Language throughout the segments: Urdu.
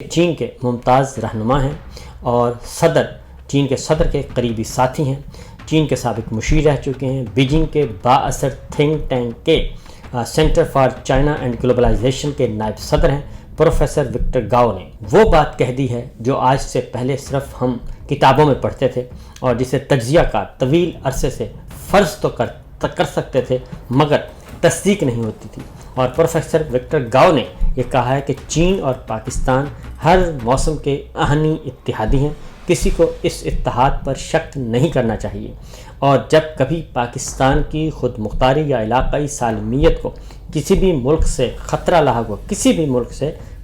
چین کے ممتاز رہنما ہیں اور چین کے صدر کے قریبی ساتھی ہیں، چین کے سابق مشیر رہ چکے ہیں، بیجنگ کے بااثر تھنک ٹینک کے centre for China and globalisation کے نائب صدر ہیں پروفیسر وکٹر گاؤ نے وہ بات کہہ دی ہے جو آج سے پہلے صرف ہم کتابوں میں پڑھتے تھے اور جسے تجزیہ کار طویل عرصے سے فرض تو کر سکتے تھے مگر تصدیق نہیں ہوتی تھی۔ اور پروفیسر وکٹر گاؤ نے یہ کہا ہے کہ چین اور پاکستان ہر موسم کے اہنی اتحادی ہیں، کسی کو اس اتحاد پر شک نہیں کرنا چاہیے، اور جب کبھی پاکستان کی خود مختاری یا علاقائی سالمیت کو کسی بھی ملک سے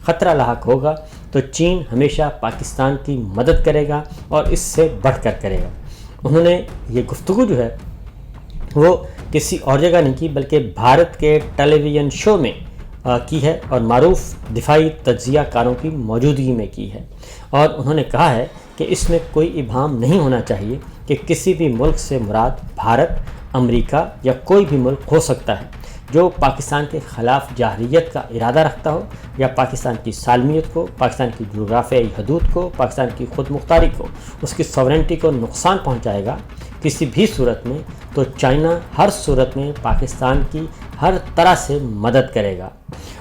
خطرہ لاحق ہوگا تو چین ہمیشہ پاکستان کی مدد کرے گا اور اس سے بڑھ کر کرے گا۔ انہوں نے یہ گفتگو جو ہے وہ کسی اور جگہ نہیں کی بلکہ بھارت کے ٹیلی ویژن شو میں کی ہے اور معروف دفاعی تجزیہ کاروں کی موجودگی میں کی ہے، اور انہوں نے کہا ہے کہ اس میں کوئی ابہام نہیں ہونا چاہیے کہ کسی بھی ملک سے مراد بھارت، امریکہ یا کوئی بھی ملک ہو سکتا ہے جو پاکستان کے خلاف جارحیت کا ارادہ رکھتا ہو یا پاکستان کی سالمیت کو، پاکستان کی جغرافیائی حدود کو، پاکستان کی خود مختاری کو، اس کی سوورنٹی کو نقصان پہنچائے گا کسی بھی صورت میں، تو چائنا ہر صورت میں پاکستان کی ہر طرح سے مدد کرے گا۔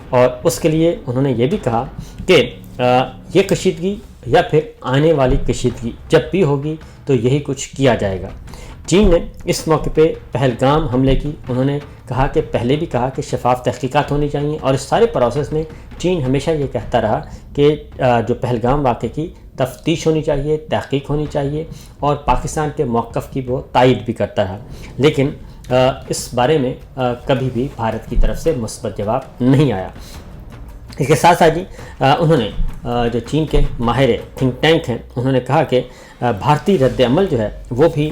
اور اس کے لیے انہوں نے یہ بھی کہا کہ یہ کشیدگی یا پھر آنے والی کشیدگی جب بھی ہوگی تو یہی کچھ کیا جائے گا۔ چین نے اس موقع پہ پہلگام حملے کی انہوں نے کہا کہ پہلے بھی کہا کہ شفاف تحقیقات ہونی چاہیے، اور اس سارے پروسیس میں چین ہمیشہ یہ کہتا رہا کہ جو پہلگام واقعے کی تفتیش ہونی چاہیے، تحقیق ہونی چاہیے، اور پاکستان کے موقف کی وہ تائید بھی کرتا رہا، لیکن اس بارے میں کبھی بھی بھارت کی طرف سے مثبت جواب نہیں آیا۔ اس کے ساتھ ساتھ انہوں نے جو چین کے ماہر تھنک ٹینک ہیں انہوں نے کہا کہ بھارتی رد عمل جو ہے وہ بھی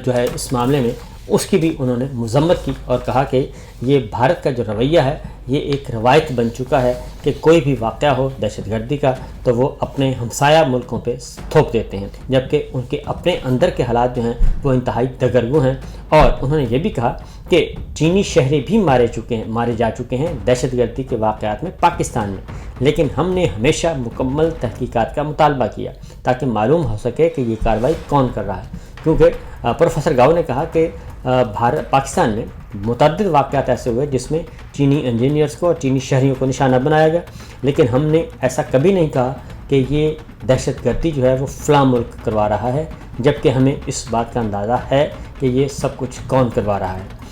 جو ہے اس معاملے میں اس کی بھی انہوں نے مذمت کی، اور کہا کہ یہ بھارت کا جو رویہ ہے یہ ایک روایت بن چکا ہے کہ کوئی بھی واقعہ ہو دہشت گردی کا تو وہ اپنے ہمسایہ ملکوں پہ تھوپ دیتے ہیں، جبکہ ان کے اپنے اندر کے حالات جو ہیں وہ انتہائی دگرگوں ہیں۔ اور انہوں نے یہ بھی کہا کہ چینی شہری بھی مارے جا چکے ہیں دہشت گردی کے واقعات میں پاکستان میں، لیکن ہم نے ہمیشہ مکمل تحقیقات کا مطالبہ کیا تاکہ معلوم ہو سکے کہ یہ کارروائی کون کر رہا ہے، کیونکہ پروفیسر گاؤ نے کہا کہ پاکستان میں متعدد واقعات ایسے ہوئے جس میں چینی انجینئرز کو اور چینی شہریوں کو نشانہ بنایا گیا، لیکن ہم نے ایسا کبھی نہیں کہا کہ یہ دہشت گردی جو ہے وہ فلاں ملک کروا رہا ہے، جبکہ ہمیں اس بات کا اندازہ ہے کہ یہ سب کچھ کون کروا رہا ہے۔